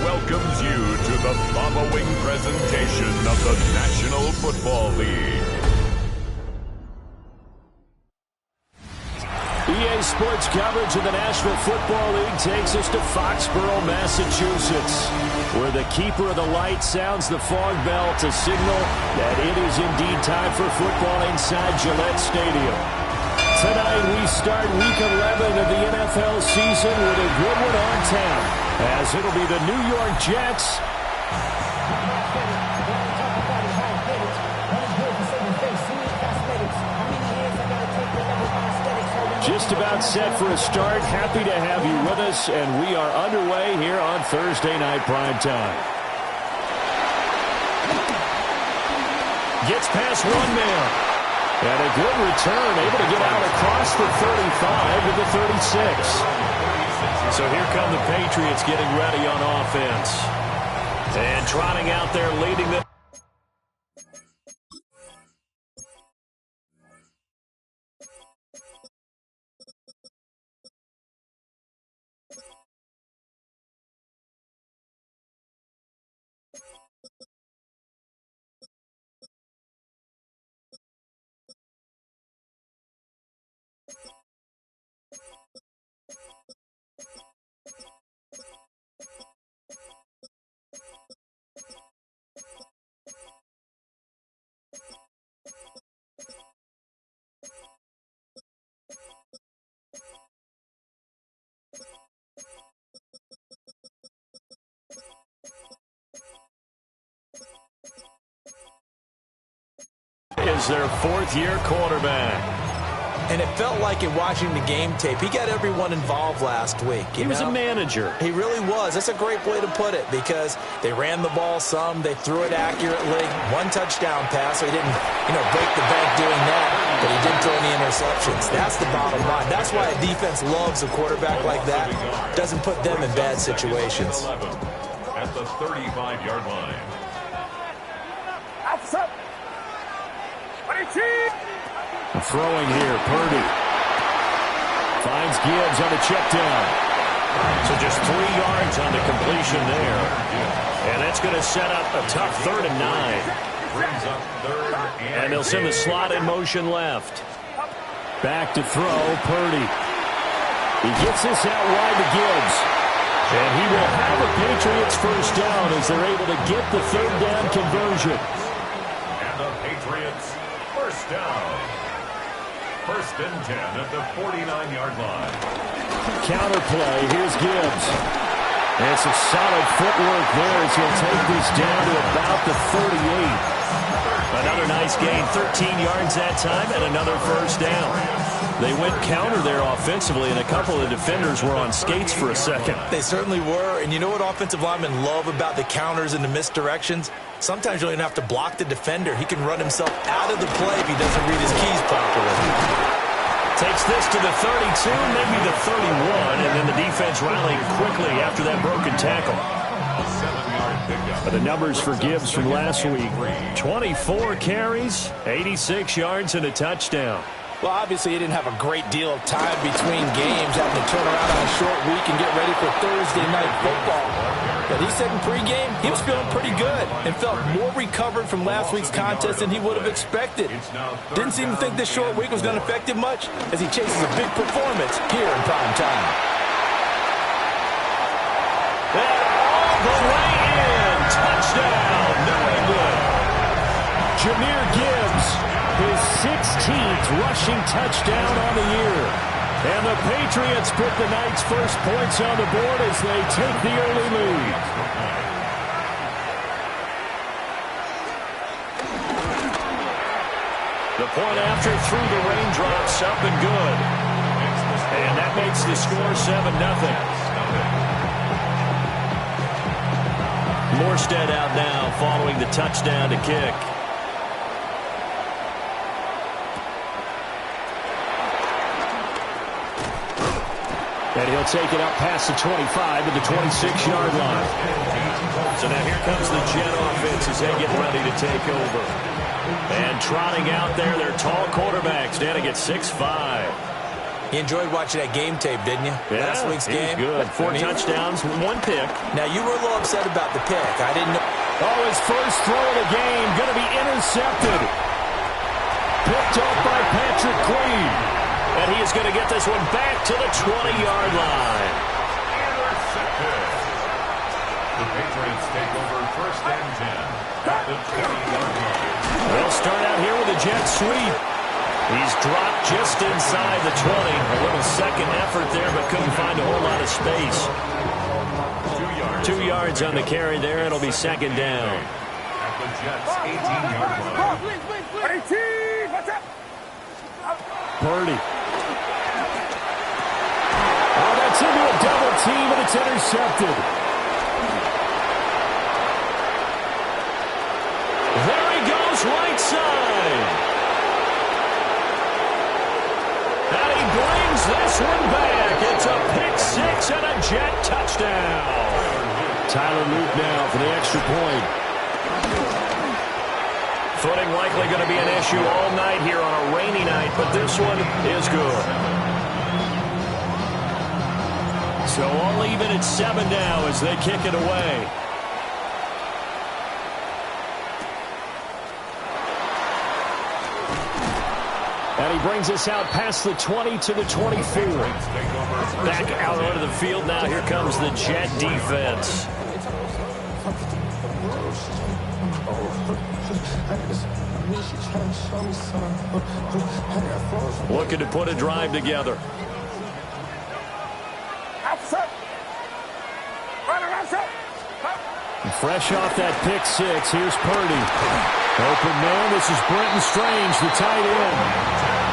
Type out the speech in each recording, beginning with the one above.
Welcomes you to the following presentation of the National Football League. EA Sports coverage of the National Football League takes us to Foxborough, Massachusetts, where the keeper of the light sounds the fog bell to signal that it is indeed time for football inside Gillette Stadium. Tonight we start Week 11 of the NFL season with a good one on tap, as it'll be the New York Jets just about set for a start. Happy to have you with us, and we are underway here on Thursday Night Primetime. Gets past one man. And a good return, able to get out across the 35 to the 36. So here come the Patriots getting ready on offense. And trotting out there leading them. Is their fourth-year quarterback. And it felt like in watching the game tape, he got everyone involved last week. He was a manager. He really was. That's a great way to put it, because they ran the ball some, they threw it accurately. One touchdown pass, so he didn't, break the bank doing that, but he did throw any interceptions. That's the bottom line. That's why a defense loves a quarterback like that. Doesn't put them in bad situations. At the 35-yard line. Throwing here, Purdy. Finds Gibbs on a check down. So just 3 yards on the completion there. And that's going to set up a tough 3rd and 9. And they'll send the slot in motion left. Back to throw, Purdy. He gets this out wide to Gibbs. And he will have a Patriots first down as they're able to get the 3rd down conversion. And the Patriots first down. 1st and 10 at the 49-yard line. Counter play. Here's Gibbs. And some solid footwork there as he'll take this down to about the 38. Another nice gain. 13 yards that time and another first down. They went counter there offensively, and a couple of defenders were on skates for a second. They certainly were. And you know what offensive linemen love about the counters and the misdirections? Sometimes you don't even have to block the defender. He can run himself out of the play if he doesn't read his keys properly. Takes this to the 32, maybe the 31, and then the defense rallying quickly after that broken tackle. But the numbers for Gibbs from last week: 24 carries, 86 yards, and a touchdown. Well, obviously, he didn't have a great deal of time between games, having to turn around on a short week and get ready for Thursday night football. But he said in pregame he was feeling pretty good and felt more recovered from last week's contest than he would have expected. Didn't seem to think this short week was going to affect him much as he chases a big performance here in prime time. And all the way in. Touchdown, New England. Jahmyr Gibbs, his 16th rushing touchdown on the year. And the Patriots put the night's first points on the board as they take the early lead. The point after through the raindrops, up and good. And that makes the score 7-0. Morstead out now following the touchdown to kick. And he'll take it up past the 25 to the 26-yard line. So now here comes the Jet offense as they get ready to take over. And trotting out there, their tall quarterback standing at 6'5". You enjoyed watching that game tape, didn't you? Yeah, Last week's game. Good. 4 touchdowns, 1 pick. Now, you were a little upset about the pick. I didn't know. Oh, his first throw of the game going to be intercepted. Picked up by Patrick Queen. And he is going to get this one back to the 20-yard line. Intercepted. The Patriots take over first and 10 at the 20-yard line. They'll start out here with a jet sweep. He's dropped just inside the 20. A little second effort there, but couldn't find a whole lot of space. 2 yards on the carry there. It'll be second down. At the Jets' 18-yard line. Purdy. Oh, that's into a double team, and it's intercepted. There he goes, right side. And he brings this one back. It's a pick six and a Jet touchdown. Tyler Luke now for the extra point. Footing likely going to be an issue all night here on a rainy night, but this one is good. So all even at 7 now as they kick it away. And he brings us out past the 20 to the 24. Back out onto the field now. Here comes the Jet defense. Looking to put a drive together. Fresh off that pick six, here's Purdy. Open man, this is Brenton Strange, the tight end.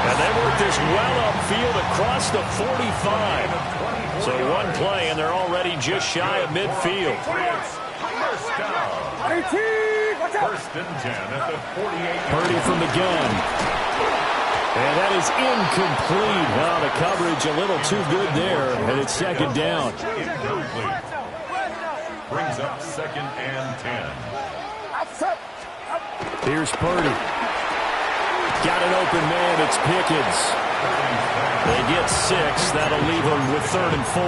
And they work this well upfield across the 45. So one play, and they're already just shy of midfield. First down. First and 10 at the 48. Purdy from the gun. And that is incomplete. Well, the coverage a little too good there, and it's second down. Incomplete. Brings up second and 10. Here's Purdy. Got an open man. It's Pickens. They get 6. That'll leave them with 3rd and 4.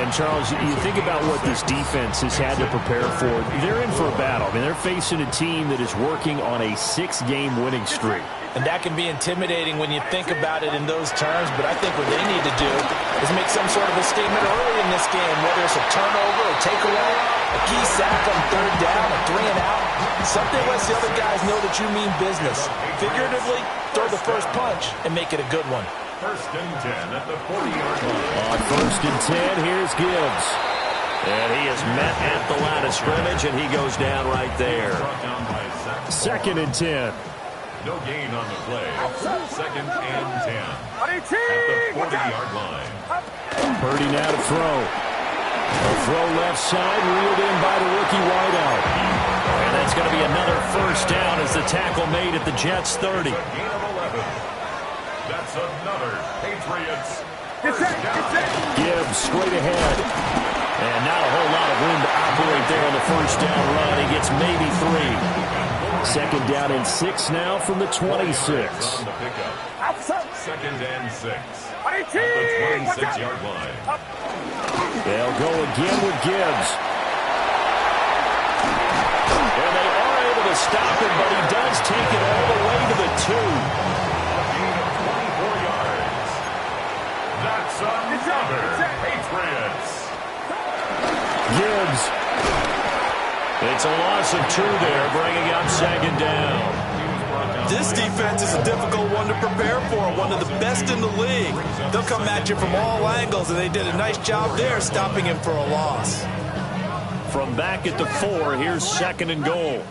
And, Charles, you think about what this defense has had to prepare for. They're in for a battle. I mean, they're facing a team that is working on a 6-game winning streak. And that can be intimidating when you think about it in those terms, but I think what they need to do is make some sort of a statement early in this game, whether it's a turnover, a takeaway, a key sack on 3rd down, a 3 and out. Something lets the other guys know that you mean business. Figuratively, throw the first punch and make it a good one. First and 10 at the 40-yard line. On first and 10, here's Gibbs. And he is met at the line of scrimmage, and he goes down right there. Second and 10. No gain on the play. Second and 10 at the 40-yard line. Purdy now to throw. A throw left side, reeled in by the rookie wideout. And that's going to be another first down as the tackle made at the Jets' 30. Gain of 11. That's another Patriots first down. Gibbs straight ahead. And not a whole lot of room to operate there on the first down run. He gets maybe 3. Second down and 6 now from the 26. Second and 6 at the 26-yard line. They'll go again with Gibbs. And they are able to stop him, but he does take it all the way to the 2. Gain of 24 yards. That's another Patriots. Gibbs. It's a loss of 2 there, bringing up second down. This defense is a difficult one to prepare for, one of the best in the league. They'll come at you from all angles, and they did a nice job there stopping him for a loss. From back at the 4, here's second and goal.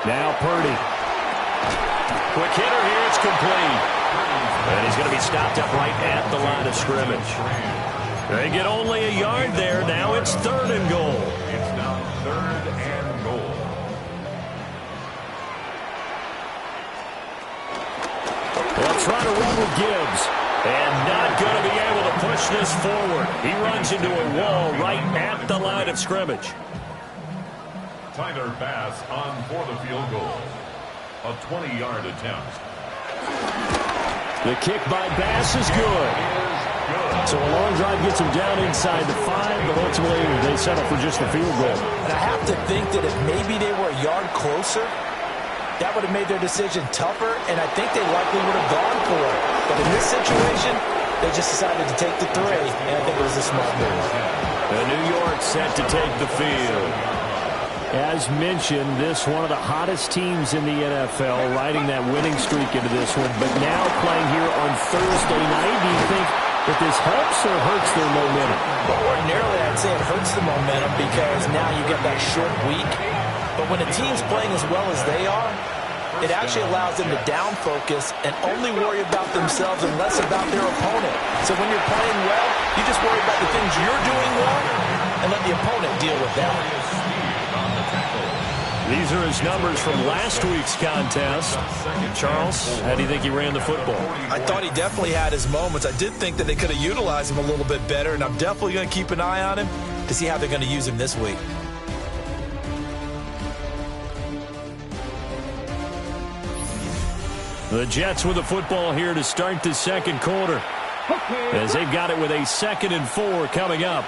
Now Purdy. Quick hitter here, it's complete. And he's going to be stopped up right at the line of scrimmage. They get only a yard there. Now it's 3rd and goal. It's now 3rd and goal. They'll try to run with Gibbs. And not going to be able to push this forward. He runs into a wall right at the line of scrimmage. Tyler Bass on for the field goal. A 20-yard attempt. The kick by Bass is good. So a long drive gets him down inside the 5, but ultimately they settle for just the field goal. And I have to think that if maybe they were a yard closer, that would have made their decision tougher, and I think they likely would have gone for it. But in this situation, they just decided to take the 3, and I think it was a smart move. And New York set to take the field. As mentioned, this one of the hottest teams in the NFL, riding that winning streak into this one, but now playing here on Thursday night. Do you think that this helps or hurts their momentum? Well, ordinarily, I'd say it hurts the momentum because now you get that short week. But when a team's playing as well as they are, it actually allows them to down focus and only worry about themselves and less about their opponent. So when you're playing well, you just worry about the things you're doing well and let the opponent deal with that. These are his numbers from last week's contest. Charles, how do you think he ran the football? I thought he definitely had his moments. I did think that they could have utilized him a little bit better, and I'm definitely going to keep an eye on him to see how they're going to use him this week. The Jets with the football here to start the second quarter, as they've got it with a 2nd and 4 coming up.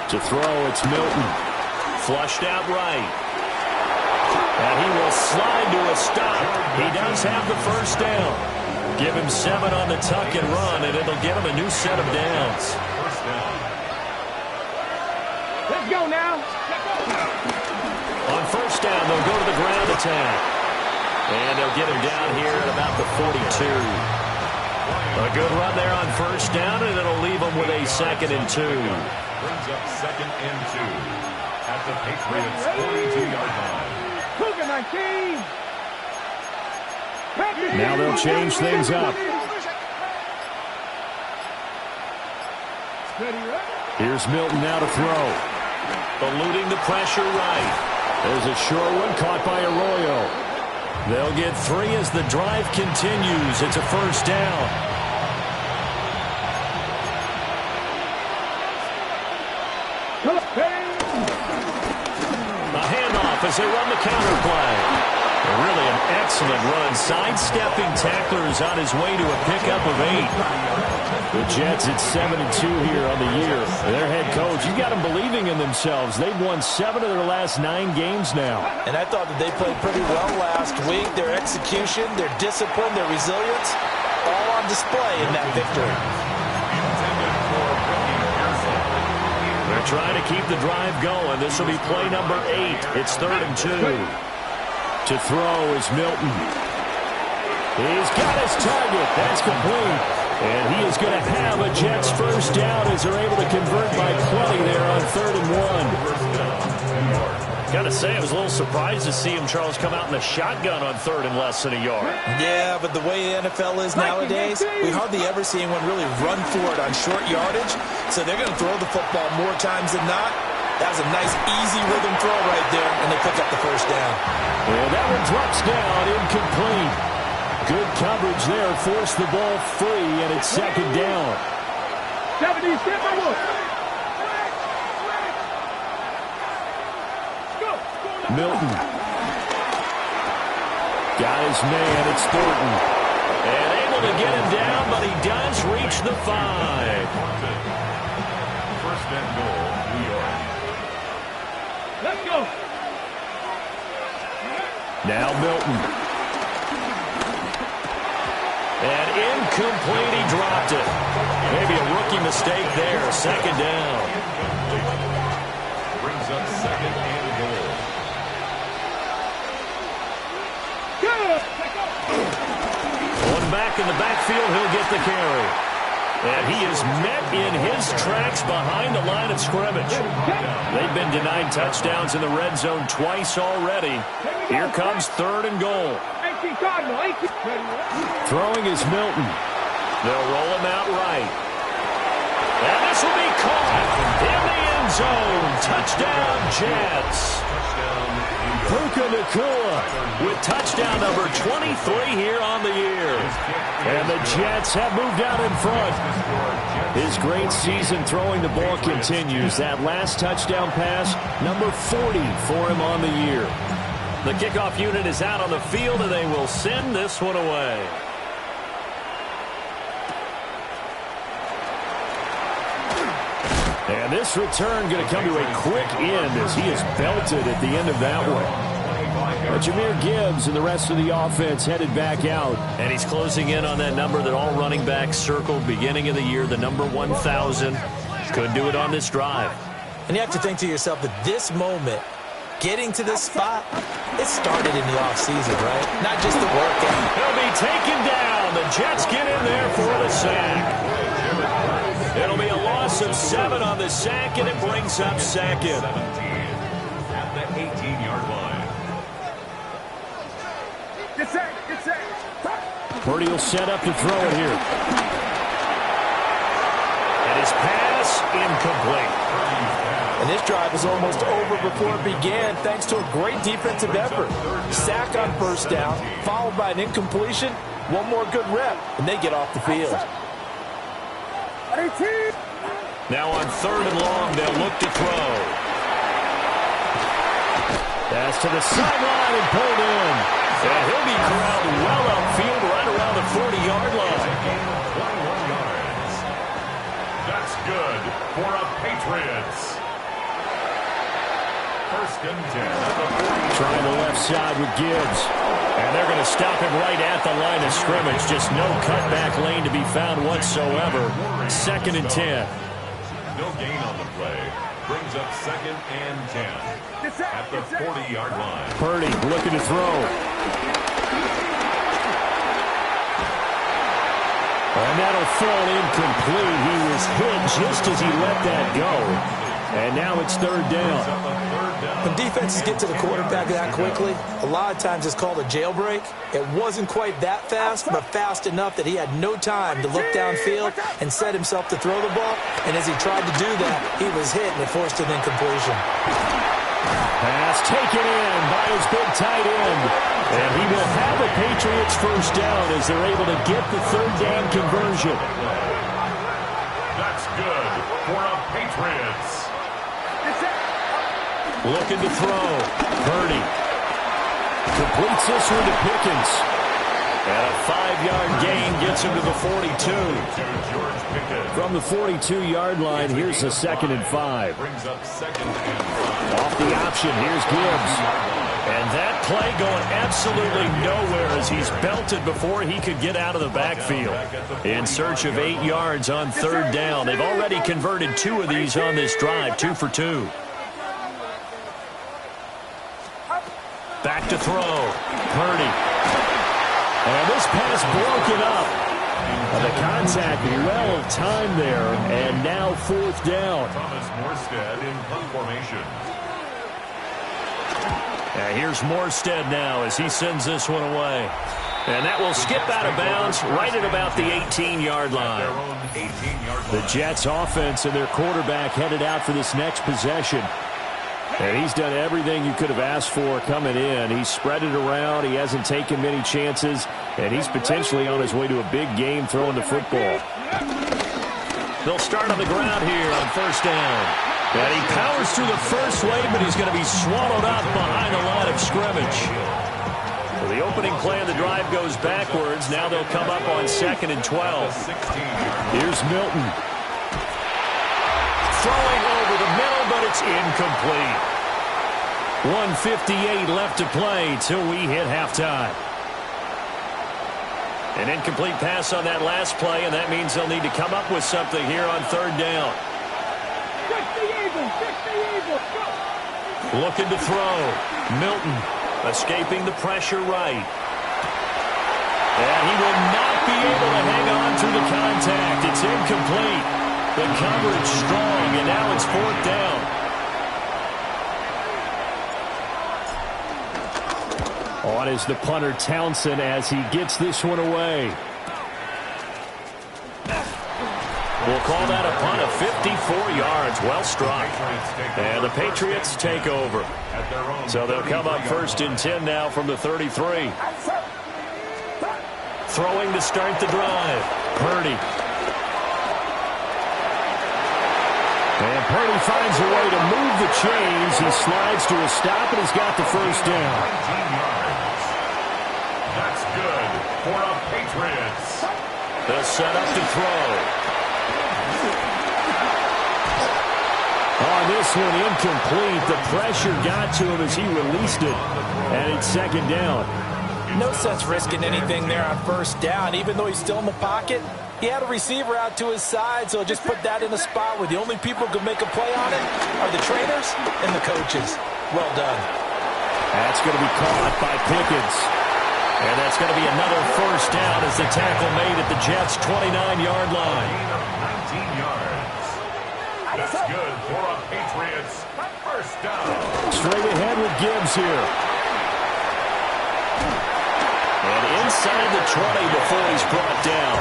To throw, it's Milton. Flushed out right. And he will slide to a stop. He does have the first down. Give him 7 on the tuck and run, and it'll get him a new set of downs. Let's go now. On first down, they'll go to the ground attack. And they'll get him down here at about the 42. A good run there on first down, and it'll leave him with a 2nd and 2. Brings up 2nd and 2 at the Patriots' 42-yard line. Now they'll change things up. Here's Milton now to throw. Eluding the pressure right. There's a short one caught by Arroyo. They'll get 3 as the drive continues. It's a first down. As they run the counter play. Really an excellent run. Sidestepping tacklers on his way to a pickup of 8. The Jets at 7-2 here on the year. Their head coach, you got them believing in themselves. They've won 7 of their last 9 games now. And I thought that they played pretty well last week. Their execution, their discipline, their resilience, all on display in that victory. They're trying to keep the drive going. This will be play number 8. It's 3rd and 2. To throw is Milton. He's got his target. That's complete. And he is going to have a Jets first down as they're able to convert by plenty there on 3rd and 1. Got to say, I was a little surprised to see him, Charles, come out in the shotgun on 3rd and less than a yard. Yeah, but the way the NFL is nowadays, we hardly ever see anyone really run for it on short yardage. So they're going to throw the football more times than not. That was a nice, easy rhythm throw right there, and they pick up the first down. And that one drops down, incomplete. Good coverage there, forced the ball free, and it's 2nd down. 70, step by one. Milton. Got his man, it's Thornton. And able to get him down, but he does reach the 5. 1st and goal, New York. Let's go. Now Milton. And incomplete, he dropped it. Maybe a rookie mistake there, 2nd down. Brings up 2nd and goal. One back in the backfield, he'll get the carry. And he is met in his tracks behind the line of scrimmage. They've been denied touchdowns in the red zone twice already. Here comes 3rd and goal. Throwing is Milton. They'll roll him out right. And this will be caught in the end zone. Touchdown, Jets. Touchdown, New York. Puka Nakua with touchdown number 23 here on the year. And the Jets have moved out in front. His great season throwing the ball continues. That last touchdown pass, number 40 for him on the year. The kickoff unit is out on the field, and they will send this one away. And this return going to come to a quick end as he is belted at the end of that one. Jahmyr Gibbs and the rest of the offense headed back out. And he's closing in on that number that all running backs circled beginning of the year, the number 1,000. Could do it on this drive. And you have to think to yourself that this moment, getting to this spot, it started in the offseason, right? Not just the workout. He'll be taken down. The Jets get in there for the sack. It'll be a loss of 7 on the sack, and it brings up second. At the 18-yard line. Get set, get set. Purdy will set up to throw it here. And his pass incomplete. And this drive was almost over before it began thanks to a great defensive effort. Sack on first down, followed by an incompletion. One more good rep, and they get off the field. Now on 3rd and long, they'll look to throw. Pass to the sideline and pulled in. And he'll be corralled well upfield right around the 40-yard line. 21 yards. That's good for a Patriots. 1st and 10 at the 40. Trying the left side with Gibbs. And they're going to stop him right at the line of scrimmage. Just no cutback lane to be found whatsoever. 2nd and 10. No gain on the play. Brings up 2nd and 10. At the 40-yard line. Purdy looking to throw. And that'll fall incomplete. He was hit just as he let that go. And now it's 3rd down. When defenses get to the quarterback that quickly, a lot of times it's called a jailbreak. It wasn't quite that fast, but fast enough that he had no time to look downfield and set himself to throw the ball. And as he tried to do that, he was hit and it forced an incompletion. Pass taken in by his big tight end. And he will have a Patriots first down as they're able to get the 3rd down conversion. That's good for a Patriots. Looking to throw. Purdy completes this one to Pickens. And a 5-yard gain gets him to the 42. From the 42-yard line, here's the 2nd and 5. Brings up 2nd and 5. Off the option, here's Gibbs. And that play going absolutely nowhere as he's belted before he could get out of the backfield. In search of 8 yards on 3rd down. They've already converted 2 of these on this drive, 2 for 2. Back to throw. Purdy. And this pass broken up. The contact well timed there, and now 4th down. Thomas Morstead in punt formation. And here's Morstead now as he sends this one away. And that will skip out of bounds right at about the 18-yard line. The Jets offense and their quarterback headed out for this next possession. And he's done everything you could have asked for coming in. He's spread it around. He hasn't taken many chances. And he's potentially on his way to a big game throwing the football. They'll start on the ground here on 1st down. And he powers through the first wave, but he's going to be swallowed up behind the line of scrimmage. Well, the opening play of the drive goes backwards. Now they'll come up on 2nd and 12. Here's Milton. Throwing over the middle, but it's incomplete. 1:58 left to play till we hit halftime. An incomplete pass on that last play, and that means they'll need to come up with something here on 3rd down. Looking to throw. Milton escaping the pressure right. And he will not be able to hang on through the contact. It's incomplete. The coverage strong, and now it's 4th down. On is the punter Townsend as he gets this one away. We'll call that a punt, a 4 yards. Well struck. And the Patriots take over. So they'll come up 1st and 10 now from the 33. Throwing to start the drive. Purdy. And Purdy finds a way to move the chains. He slides to a stop, and he's got the first down. 19 yards. That's good for the Patriots. They'll set up to throw. On this one, incomplete. The pressure got to him as he released it. And it's 2nd down. No sense risking anything there on 1st down. Even though he's still in the pocket, he had a receiver out to his side, so just put that in a spot where the only people who can make a play on it are the trainers and the coaches. Well done. That's going to be caught by Pickens. And that's going to be another 1st down as the tackle made at the Jets' 29-yard line. 19 yards. That's good for a Patriots 1st down. Straight ahead with Gibbs here. And inside the 20 before he's brought down.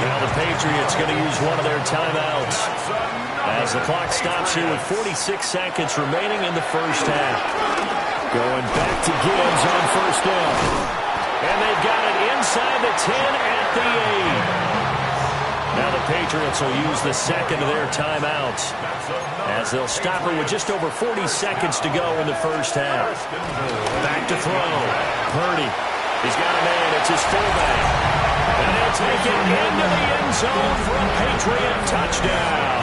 Now the Patriots going to use one of their timeouts as the clock stops here with 46 seconds remaining in the 1st half. Going back to Gibbs on 1st down. And they've got it inside the 10 at the 8. Now the Patriots will use the 2nd of their timeouts as they'll stop it with just over 40 seconds to go in the 1st half. Back to throw. Purdy. He's got a man. It's his fullback. And he'll take it into the end zone for a Patriot touchdown.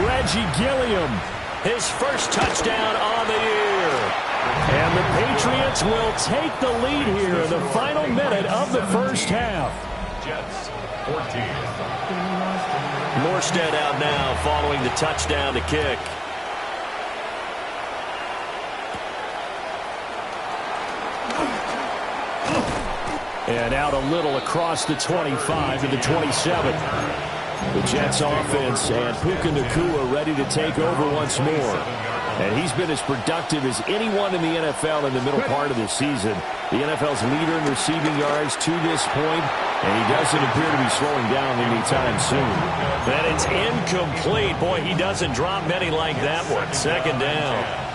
Reggie Gilliam. His 1st touchdown on the year. And the Patriots will take the lead here in the final minute of the 1st half. Jets 14. Morstead out now following the touchdown to kick. And out a little across the 25 to the 27. The Jets offense and Puka Nacua ready to take over once more. And he's been as productive as anyone in the NFL in the middle part of the season. The NFL's leader in receiving yards to this point, and he doesn't appear to be slowing down anytime soon. And it's incomplete. Boy, he doesn't drop many like that one. 2nd down.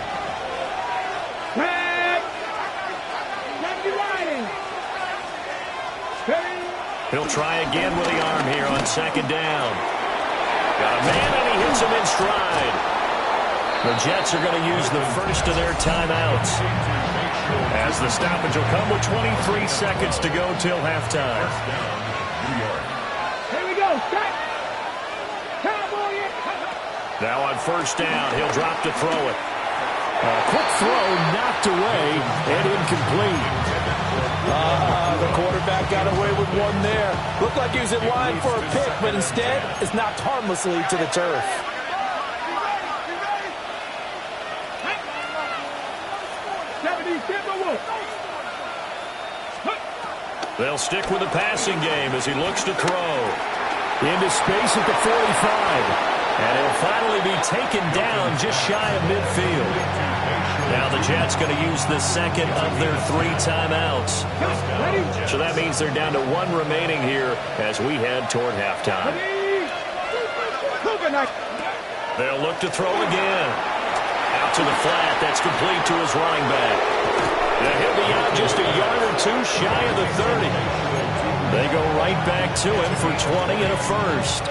He'll try again with the arm here on 2nd down. Got a man, and he hits him in stride. The Jets are going to use the 1st of their timeouts as the stoppage will come with 23 seconds to go till halftime. Here we go. Now on 1st down, he'll drop to throw it. A quick throw knocked away and incomplete. The quarterback got away with one there. Looked like he was in line for a pick, but instead it's knocked harmlessly to the turf. They'll stick with the passing game as he looks to throw. Into space at the 45. And he'll finally be taken down just shy of midfield. Now the Jets going to use the 2nd of their 3 timeouts. So that means they're down to 1 remaining here as we head toward halftime. They'll look to throw again. Out to the flat. That's complete to his running back. And he'll be out just a yard or 2 shy of the 30. They go right back to him for 20 and a 1st.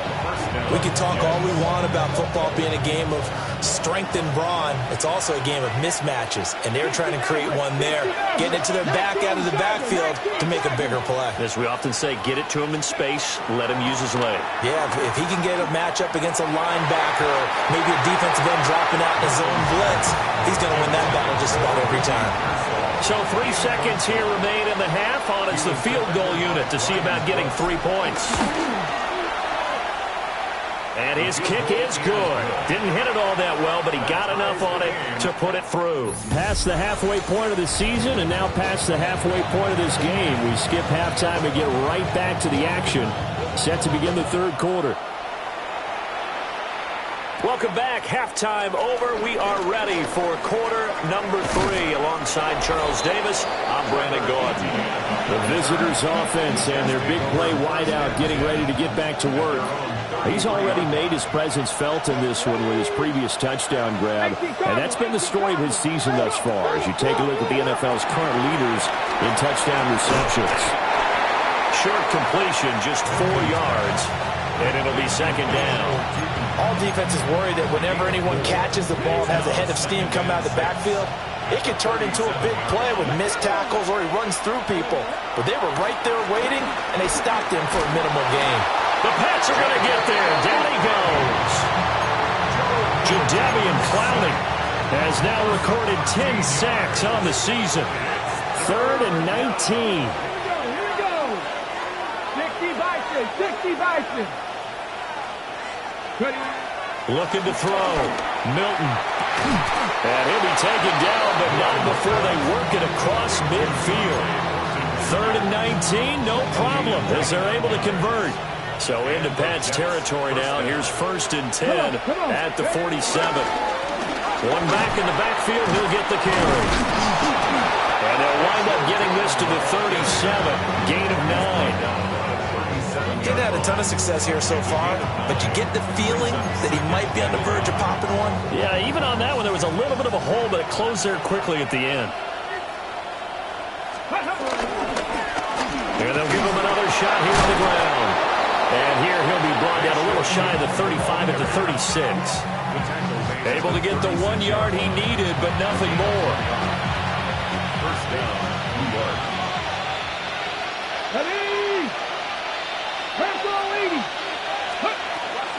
We can talk all we want about football being a game of strength and brawn. It's also a game of mismatches, and they're trying to create one there, getting it to their back out of the backfield to make a bigger play. As we often say, get it to him in space, let him use his leg. Yeah, if he can get a matchup against a linebacker or maybe a defensive end dropping out in a zone blitz, he's going to win that battle just about every time. So 3 seconds here remain in the half. On it's the field goal unit to see about getting 3 points. And his kick is good. Didn't hit it all that well, but he got enough on it to put it through. Past the halfway point of the season and now past the halfway point of this game. We skip halftime and get right back to the action. Set to begin the 3rd quarter. Welcome back. Halftime over. We are ready for quarter number 3. Alongside Charles Davis, I'm Brandon Gordon. The visitors' offense and their big play wideout getting ready to get back to work. He's already made his presence felt in this one with his previous touchdown grab, and that's been the story of his season thus far as you take a look at the NFL's current leaders in touchdown receptions. Short completion, just 4 yards, and it'll be second down. All defenses worry that whenever anyone catches the ball and has a head of steam come out of the backfield, it could turn into a big play with missed tackles or he runs through people. But they were right there waiting, and they stopped him for a minimal gain. The Pats are going to get there. Down he goes. Jadeveon Clowney has now recorded 10 sacks on the season. 3rd and 19. Here we go. 60 Bison. 60 Bison. Looking to throw. Milton. And he'll be taken down, but not before they work it across midfield. 3rd and 19, no problem, as they're able to convert. So into Pat's territory now. Here's 1st and 10 at the 47. One back in the backfield, he'll get the carry. And they'll wind up getting this to the 37. Gain of 9. He's had a ton of success here so far, but you get the feeling that he might be on the verge of popping one. Yeah, even on that one, there was a little bit of a hole, but it closed there quickly at the end. And they'll give him another shot here on the ground. And here he'll be brought down a little shy of the 35 at the 36. Able to get the 1 yard he needed, but nothing more. First down, New York.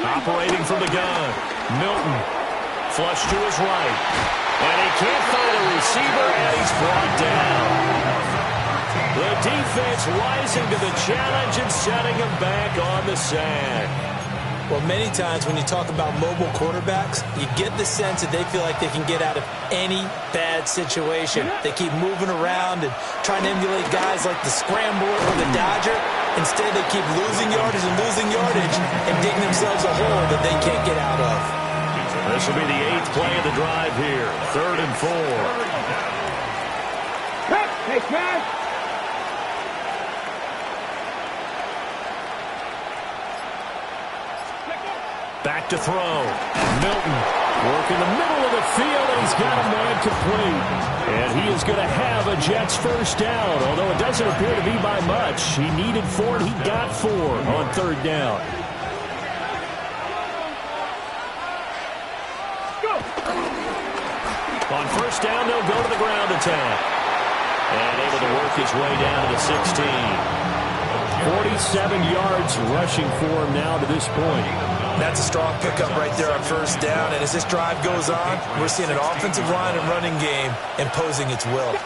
Operating from the gun. Milton. Flush to his right. And he can't find a receiver, and he's brought down. The defense rising to the challenge and setting him back on the sack. Well, many times when you talk about mobile quarterbacks, you get the sense that they feel like they can get out of any bad situation. They keep moving around and trying to emulate guys like the Scrambler or the Dodger. Instead, they keep losing yardage and digging themselves a hole that they can't get out of. This will be the 8th play of the drive here. 3rd and 4. Hey, man. Back to throw. Milton working the middle of the field, and he's got a man complete. And he is going to have a Jets first down, although it doesn't appear to be by much. He needed 4, and he got 4 on 3rd down. On 1st down, they'll go to the ground attack. And able to work his way down to the 16. 47 yards rushing for him now to this point. That's a strong pickup right there on 1st down. And as this drive goes on, we're seeing an offensive line and running game imposing its will.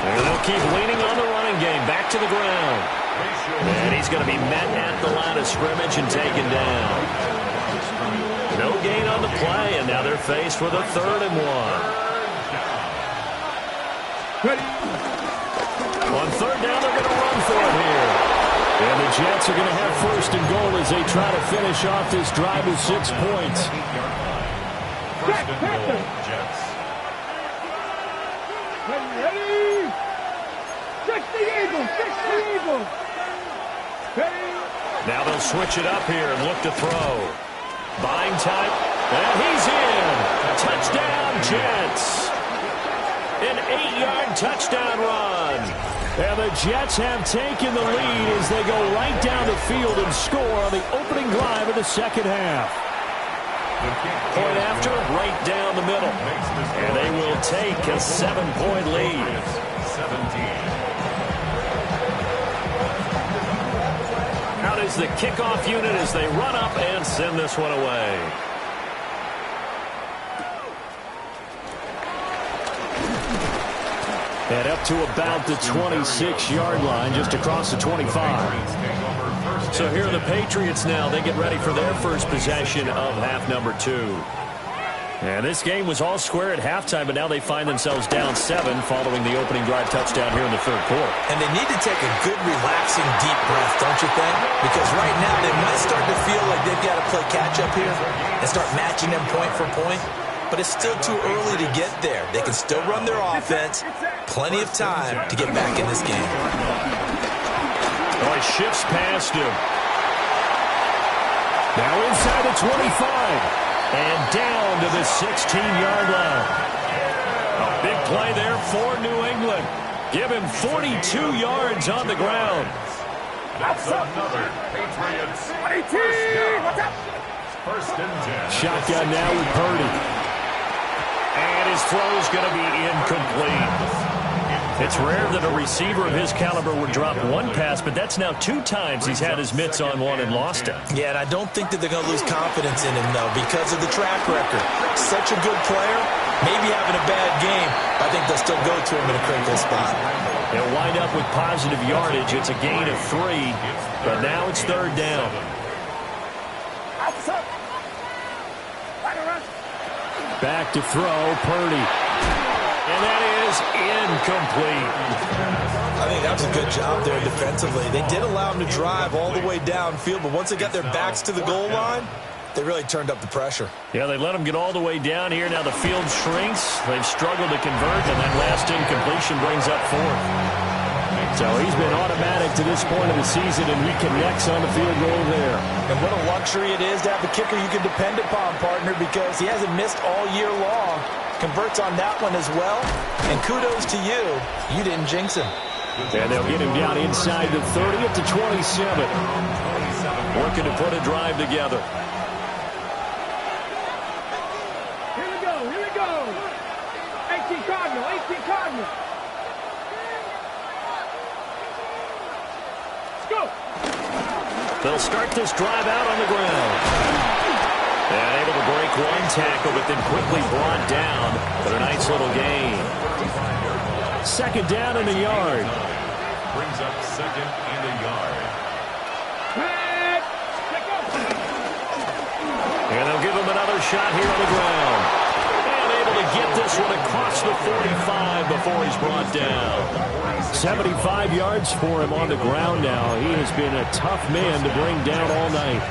And they'll keep leaning on the running game. Back to the ground. And he's going to be met at the line of scrimmage and taken down. No gain on the play, and now they're faced with a 3rd and 1. On 3rd down, they're going to run for it here. And the Jets are going to have 1st and goal as they try to finish off this drive with 6 points. 1st and goal, Jets. Ready? 60 Eagles. 60 Eagles. Ready? Now they'll switch it up here and look to throw. Buying time, and he's in. Touchdown, Jets. An 8-yard touchdown run. And the Jets have taken the lead as they go right down the field and score on the opening drive of the second half. Point after, right down the middle. And they will take a 7-point lead. 17. Out is the kickoff unit as they run up and send this one away. And up to about the 26-yard line, just across the 25. So here are the Patriots now. They get ready for their first possession of half number 2. And this game was all square at halftime, but now they find themselves down 7 following the opening drive touchdown here in the 3rd quarter. And they need to take a good, relaxing, deep breath, don't you think? Because right now they might start to feel like they've got to play catch-up here and start matching them point for point. But it's still too early to get there. They can still run their offense. Plenty of time to get back in this game. Oh, he shifts past him. Now inside the 25. And down to the 16-yard line. A big play there for New England. Give him 42 yards on the ground. That's another Patriots. 18. What's up? First and 10. Shotgun now with Purdy. And his throw's going to be incomplete. It's rare that a receiver of his caliber would drop one pass, but that's now 2 times he's had his mitts on one and lost it. Yeah, and I don't think that they're going to lose confidence in him, though, because of the track record. Such a good player, maybe having a bad game. I think they'll still go to him in a critical spot. They'll wind up with positive yardage. It's a gain of 3, but now it's third down. Back to throw, Purdy. And that is incomplete. I think that was a good job there defensively. They did allow him to drive all the way downfield, but once they got their backs to the goal line, they really turned up the pressure. Yeah, they let him get all the way down here. Now the field shrinks. They've struggled to convert, and that last incompletion brings up 4th. So he's been automatic to this point of the season, and he connects on the field goal there. And what a luxury it is to have a kicker you can depend upon, partner, because he hasn't missed all year long. Converts on that one as well. And kudos to you. You didn't jinx him. And they'll get him down inside the 30 at the 27. Working to put a drive together. Here we go. Here we go. 18 Cardinal. 18 Cardinal. Let's go. They'll start this drive out on the ground. And able to break one tackle, but then quickly brought down for a nice little gain. Second down and a yard. Brings up second and a yard. And they'll give him another shot here on the ground. And able to get this one across the 45 before he's brought down. 75 yards for him on the ground now. He has been a tough man to bring down all night.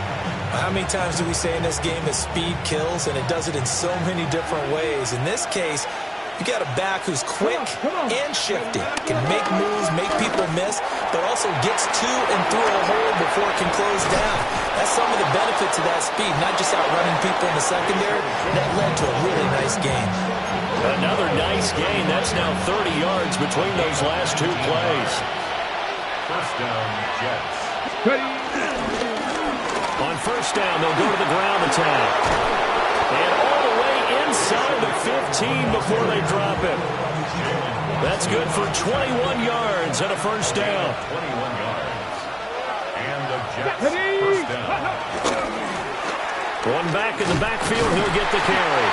How many times do we say in this game that speed kills, and it does it in so many different ways? In this case, you got a back who's quick and shifty, can make moves, make people miss, but also gets to and through a hole before it can close down. That's some of the benefits of that speed, not just outrunning people in the secondary. That led to a really nice game. Another nice gain. That's now 30 yards between those last 2 plays. First down, Jets. On first down, they'll go to the ground attack. And all the way inside the 15 before they drop it. That's good for 21 yards and a first down. 21 yards. And the Jets first down. One back in the backfield, he'll get the carry.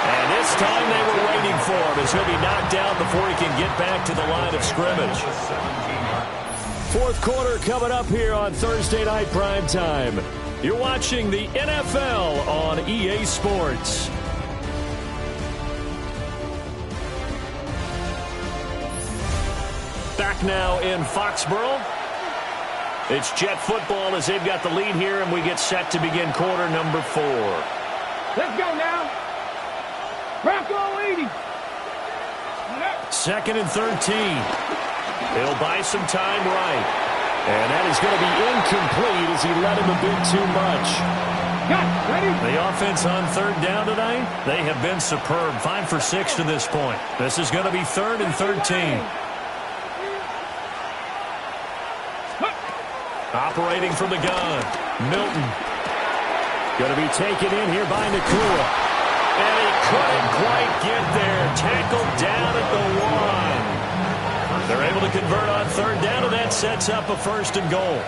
And this time they were waiting for him as he'll be knocked down before he can get back to the line of scrimmage. Fourth quarter coming up here on Thursday Night Primetime. You're watching the NFL on EA Sports. Back now in Foxborough. It's Jet football as they've got the lead here, and we get set to begin quarter number 4. Let's go now. Bronco 80. Second and 13. He'll buy some time right. And that is going to be incomplete as he let him a bit too much. The offense on third down tonight, they have been superb. 5 for 6 to this point. This is going to be third and 13. Operating from the gun, Milton. Going to be taken in here by Nakua. And he couldn't quite get there. Tackled down at the 1. They're able to convert on third down, and that sets up a first and goal.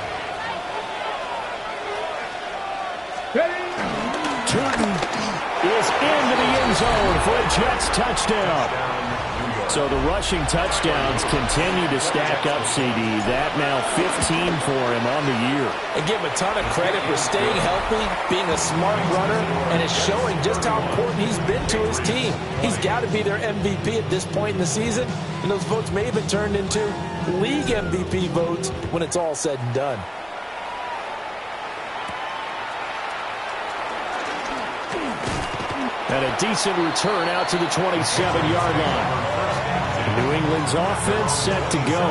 Turton is into the end zone for a Jets touchdown. So the rushing touchdowns continue to stack up, CD. That now 15 for him on the year. And give him a ton of credit for staying healthy, being a smart runner, and it's showing just how important he's been to his team. He's got to be their MVP at this point in the season, and those votes may have been turned into league MVP votes when it's all said and done. And a decent return out to the 27-yard line. New England's offense set to go.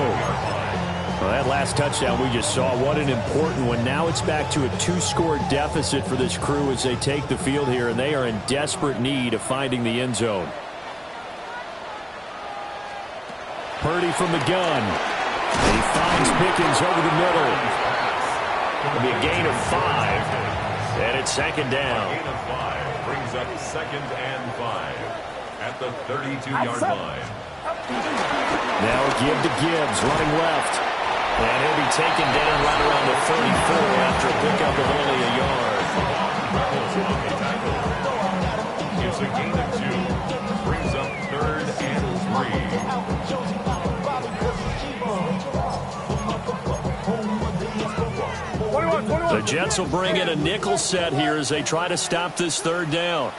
Well, that last touchdown we just saw, what an important one. Now it's back to a 2-score deficit for this crew as they take the field here, and they are in desperate need of finding the end zone. Purdy from the gun. He finds Pickens over the middle. It'll be a gain of 5, and it's second down. A gain of 5 brings up 2nd and 5 at the 32-yard line. Now a give to Gibbs, running left. And he'll be taken down right around the 34 after a pickup of only a yard. It's a gain of 2. Brings up 3rd and 3. The Jets will bring in a nickel set here as they try to stop this 3rd down.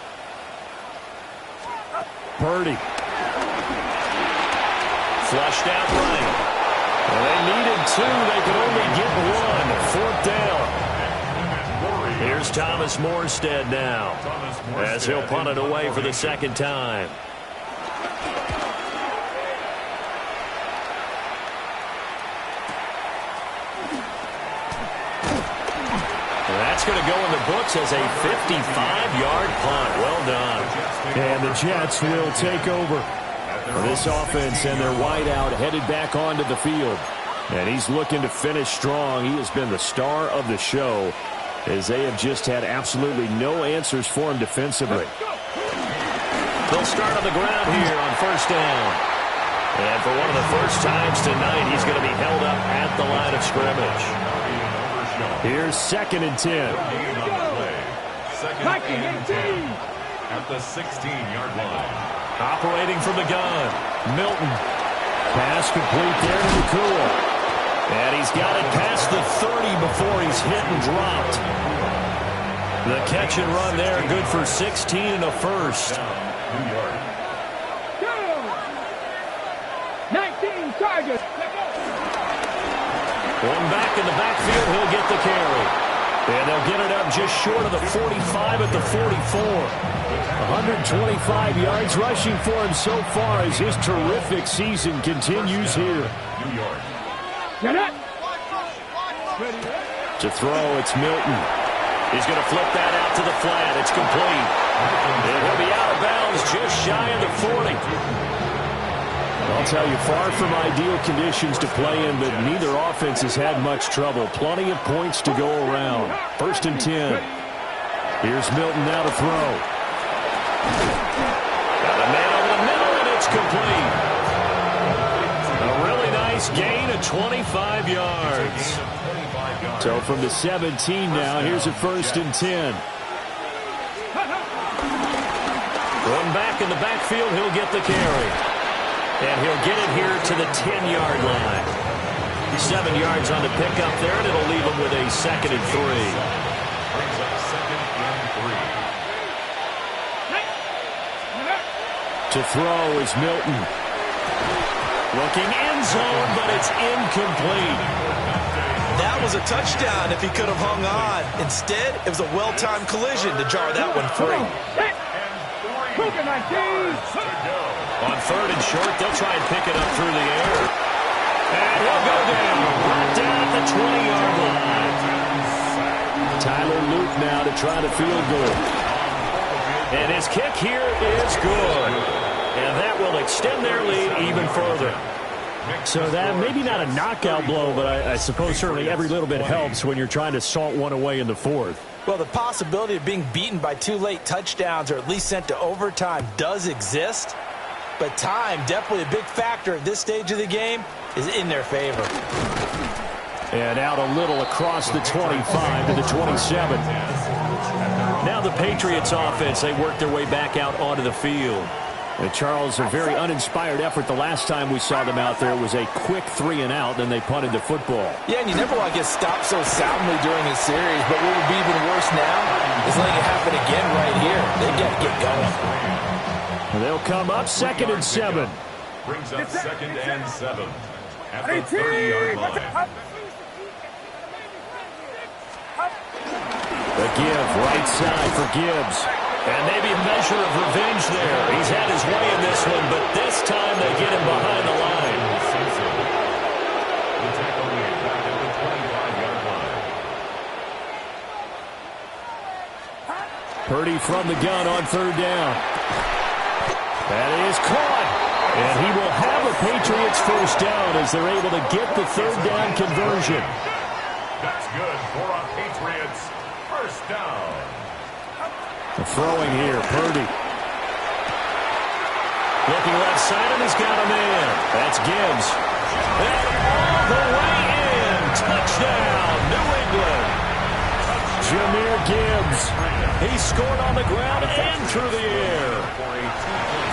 Purdy. Flushed out right. Well, they needed 2. They could only get 1. 4th down. Here's Thomas Morstead now as he'll punt it away for the 2nd time. That's going to go in the books as a 55-yard punt. Well done. And the Jets will take over. This offense and their wideout headed back onto the field. And he's looking to finish strong. He has been the star of the show as they have just had absolutely no answers for him defensively. They'll start on the ground here on 1st down. And for one of the first times tonight, he's going to be held up at the line of scrimmage. Here's 2nd and 10. 2nd and 10 at the 16-yard line. Operating from the gun, Milton. Pass complete there to Nakua. And he's got it past the 30 before he's hit and dropped. The catch and run there, good for 16 and a first. 19 Chargers. One back in the backfield, he'll get the carry. And they'll get it up just short of the 45 at the 44. 125 yards rushing for him so far as his terrific season continues here. New York. To throw, it's Milton. He's going to flip that out to the flat. It's complete. And he'll be out of bounds just shy of the 40. I'll tell you, far from ideal conditions to play in, but neither offense has had much trouble. Plenty of points to go around. 1st and 10. Here's Milton now to throw. Got a man over the middle, and it's complete. A really nice gain of 25 yards. So from the 17 now, here's a 1st and 10. One back in the backfield, he'll get the carry. And he'll get it here to the 10-yard line. 7 yards on the pickup there, and it'll leave him with a 2nd and 3. Brings up 2nd and 3. To throw is Milton. Looking end zone, but it's incomplete. That was a touchdown if he could have hung on. Instead, it was a well-timed collision to jar that one free. On 3rd and short, they'll try and pick it up through the air. And he'll go down. Brought down at the 20-yard line. Tyler Luke now to try the field goal. And his kick here is good. And that will extend their lead even further. So that maybe not a knockout blow, but I suppose certainly every little bit helps when you're trying to salt one away in the 4th. Well, the possibility of being beaten by 2 late touchdowns or at least sent to overtime does exist. But time, definitely a big factor at this stage of the game, is in their favor. And out a little across the 25 to the 27. Now the Patriots offense, they work their way back out onto the field. And Charles, a very uninspired effort. The last time we saw them out there was a quick 3 and out, then they punted the football. Yeah, and you never want to get stopped so soundly during a series, but what would be even worse now is letting it happen again right here. They've got to get going. They'll come up 2nd and 7. Brings up 2nd and 7 at the 30-yard line. The give, right side for Gibbs. And maybe a measure of revenge there. He's had his way in this one, but this time they get him behind the line. The tackle from the gun on third down. That is caught. And he will have a Patriots first down as they're able to get the third down conversion. That's good for a Patriots first down. The throwing here, Purdy. Looking left side, and he's got a man. That's Gibbs. And all the way in. Touchdown, New England. Jahmyr Gibbs. He scored on the ground and through the air.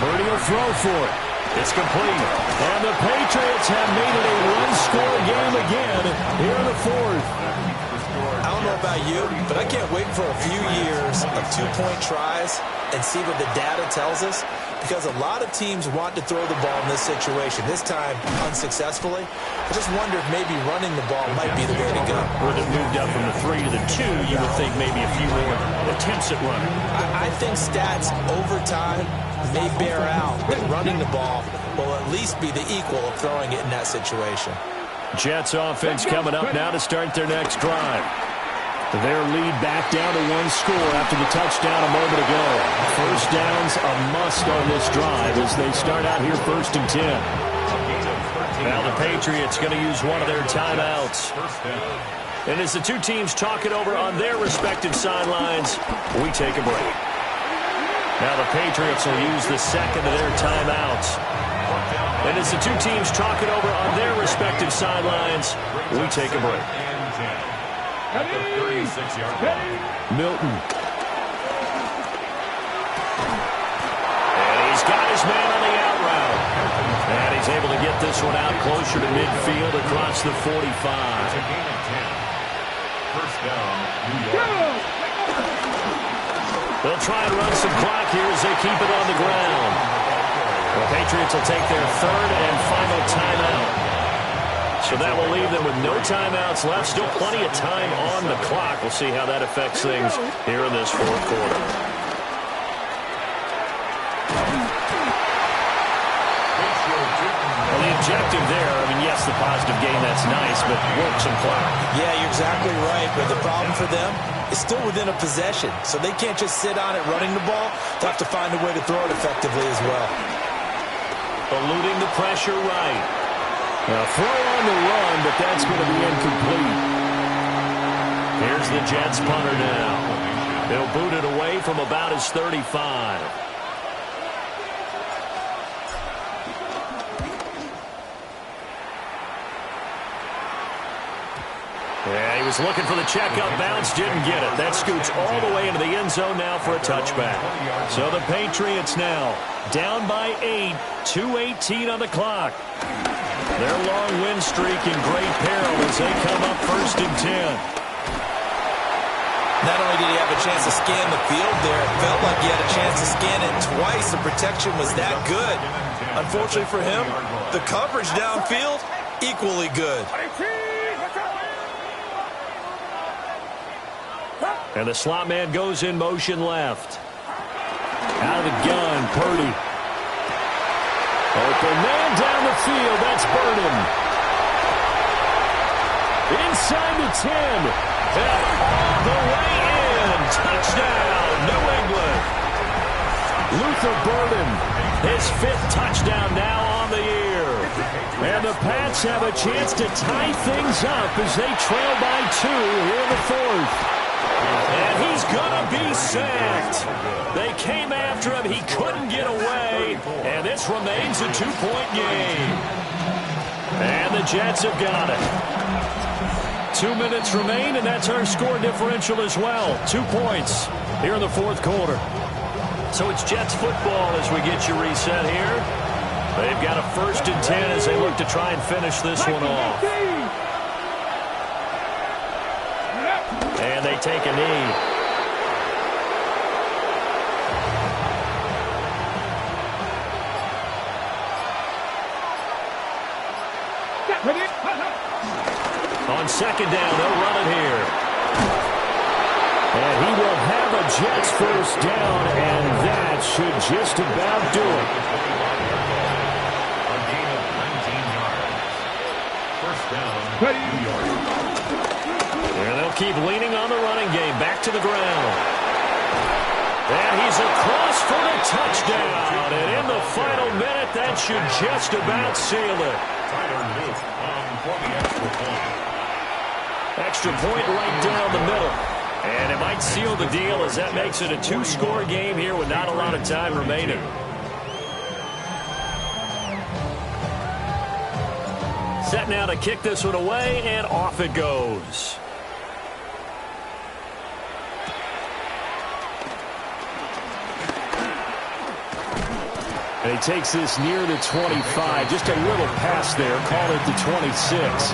Purdy will throw for it. It's complete. And the Patriots have made it a one-score game again here in the fourth. I don't know about you, but I can't wait for a few years of two-point tries and see what the data tells us, because a lot of teams want to throw the ball in this situation, this time unsuccessfully. I just wonder if maybe running the ball might be the way to go. With it moved up from the 3 to the 2, you would think maybe a few more attempts at running. I think stats over time may bear out that running the ball will at least be the equal of throwing it in that situation. Jets offense coming up now to start their next drive. Their lead back down to one score after the touchdown a moment ago. First down's a must on this drive as they start out here 1st and 10. Now the Patriots going to use one of their timeouts. And as the two teams talk it over on their respective sidelines, we take a break. Now the Patriots will use the second of their timeouts. And as the two teams talk it over on their respective sidelines, we take a break. At the 36-yard line. Milton. And he's got his man on the out route. And he's able to get this one out closer to midfield across the 45. It's a gain of 10. First down, New York. They'll try and run some clock here as they keep it on the ground. The Patriots will take their third and final timeout. So that will leave them with no timeouts left. Still plenty of time on the clock. We'll see how that affects things here in this fourth quarter. Well, the objective there, I mean, yes, the positive gain, that's nice, but work some clock. Yeah, you're exactly right, but the problem for them is still within a possession, so they can't just sit on it running the ball. They'll have to find a way to throw it effectively as well. Eluding the pressure right. Now throw on the run, but that's going to be incomplete. Here's the Jets punter now. They'll boot it away from about his 35. Yeah, he was looking for the checkup bounce, didn't get it. That scoots all the way into the end zone now for a touchback. So the Patriots now down by 8, 2:18 on the clock. Their long win streak in great peril as they come up 1st and 10. Not only did he have a chance to scan the field there, it felt like he had a chance to scan it twice. The protection was that good. Unfortunately for him, the coverage downfield, equally good. And the slot man goes in motion left. Out of the gun, Purdy. Open man down the field. That's Burden. Inside the 10. And all the way in. Touchdown, New England. Luther Burden. His 5th touchdown now on the year. And the Pats have a chance to tie things up as they trail by 2 here in the fourth. And he's going to be sacked. They came after him. He couldn't get away. And this remains a 2-point game. And the Jets have got it. 2 minutes remain, and that's our score differential as well. 2 points here in the fourth quarter. So it's Jets football as we get you reset here. They've got a 1st and 10 as they look to try and finish this one off. And they take a knee. On 2nd down, they'll run it here. And he will have a Jets first down, and that should just about do it. A gain of 19 yards. First down, New York. And they'll keep leaning on the running game. Back to the ground. And he's across for the touchdown. And in the final minute, that should just about seal it. Tyler Luke for the extra point. Extra point right down the middle. And it might seal the deal as that makes it a two-score game here with not a lot of time remaining. Set now to kick this one away, and off it goes. And he takes this near the 25. Just a little pass there. Call it the 26.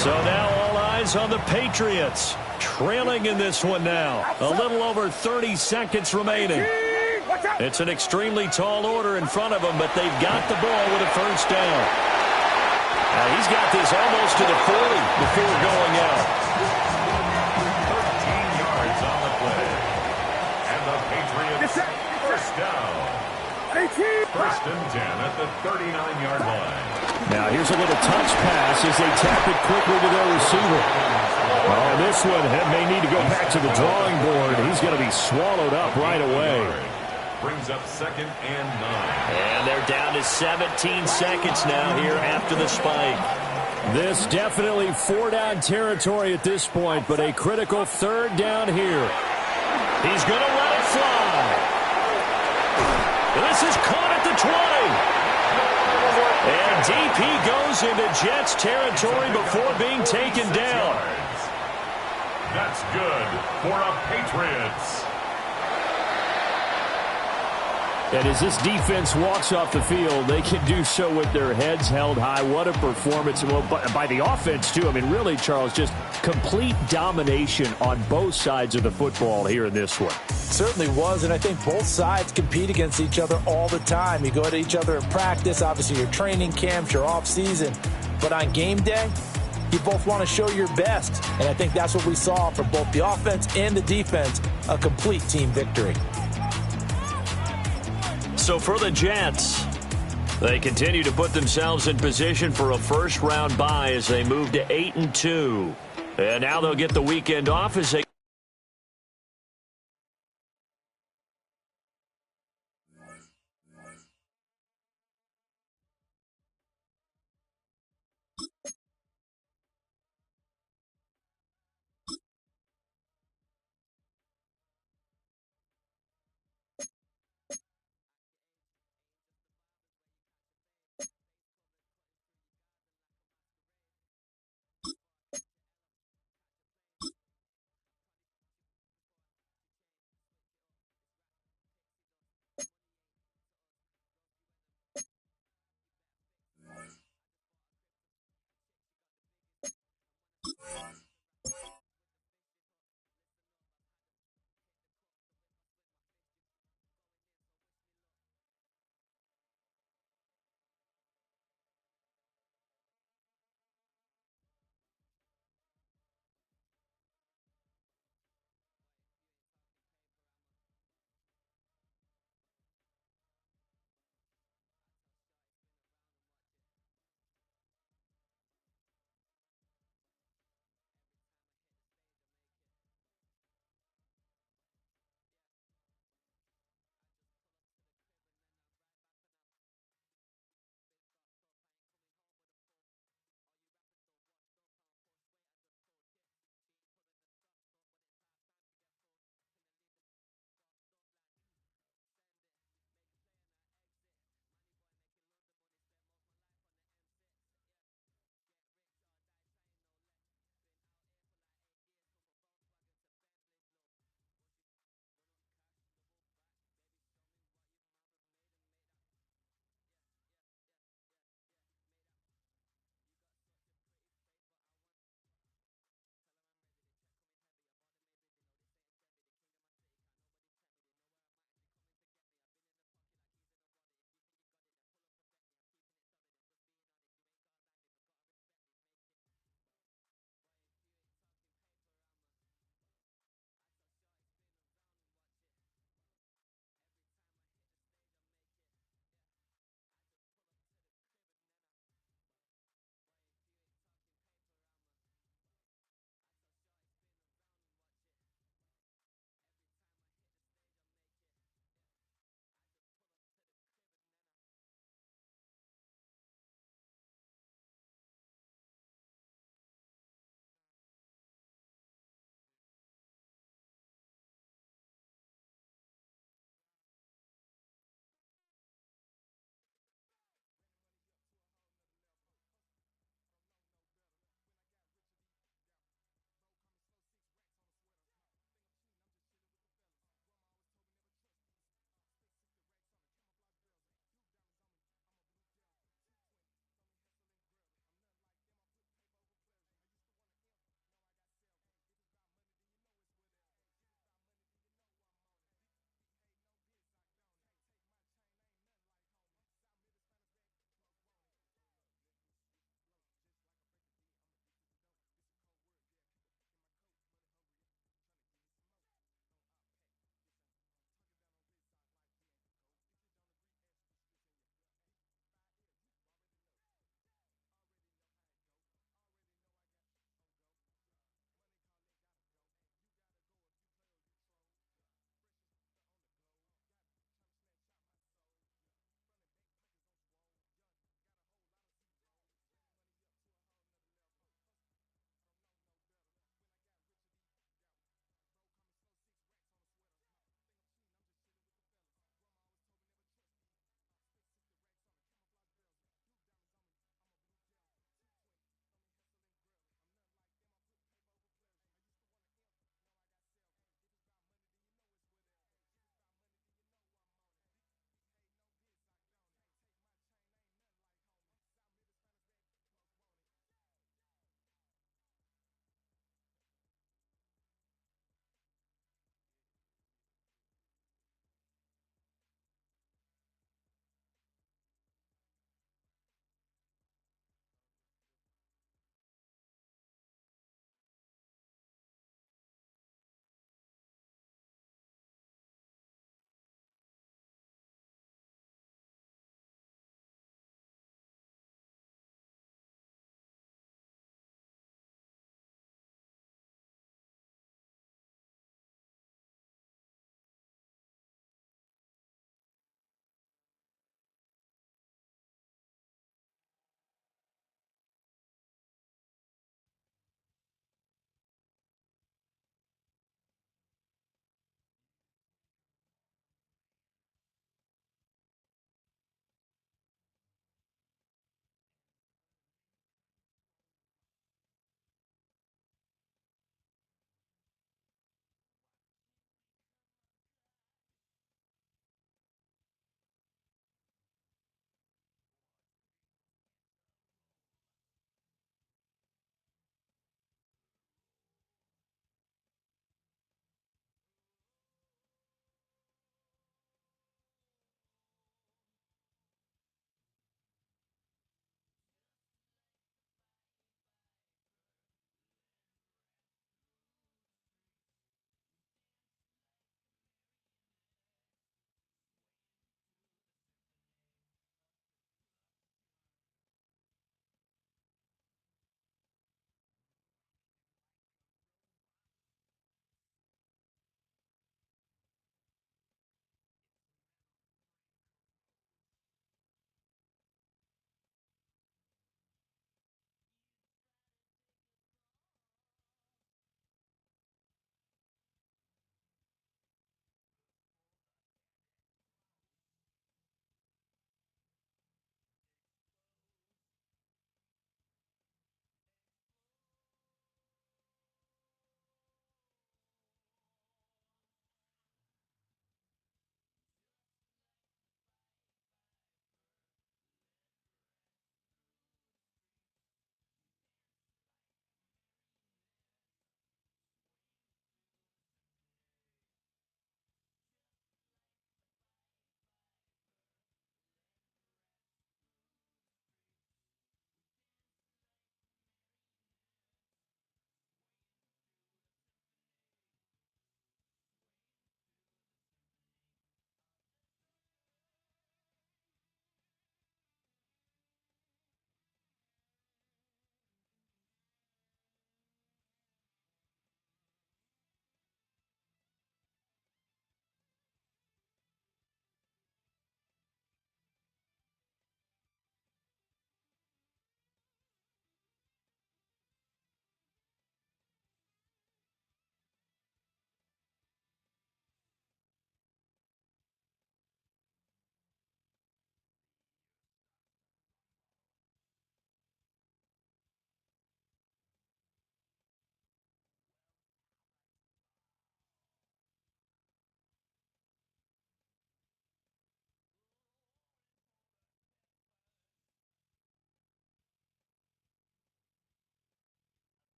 So now all eyes on the Patriots. Trailing in this one now. A little over 30 seconds remaining. It's an extremely tall order in front of them, but they've got the ball with a first down. Now he's got this almost to the 40 before going out. 13 yards on the play. And the Patriots first down. First and 10 at the 39-yard line. Now here's a little touch pass as they tap it quickly to their receiver. Oh, this one may need to go back to the drawing board. He's going to be swallowed up right away. Brings up 2nd and 9. And they're down to 17 seconds now here after the spike. This definitely 4-down territory at this point, but a critical 3rd down here. He's going to let it fly. This is caught at the 20. And DP goes into Jets territory before being taken down. That's good for a Patriots. And as this defense walks off the field, they can do so with their heads held high. What a performance. Well, by the offense, too. I mean, really, Charles, just complete domination on both sides of the football here in this one. Certainly was, and I think both sides compete against each other all the time. You go at each other in practice, obviously your training camps, your off-season. But on game day, you both want to show your best. And I think that's what we saw from both the offense and the defense, a complete team victory. So for the Jets, they continue to put themselves in position for a first-round bye as they move to 8-2. And now they'll get the weekend off as they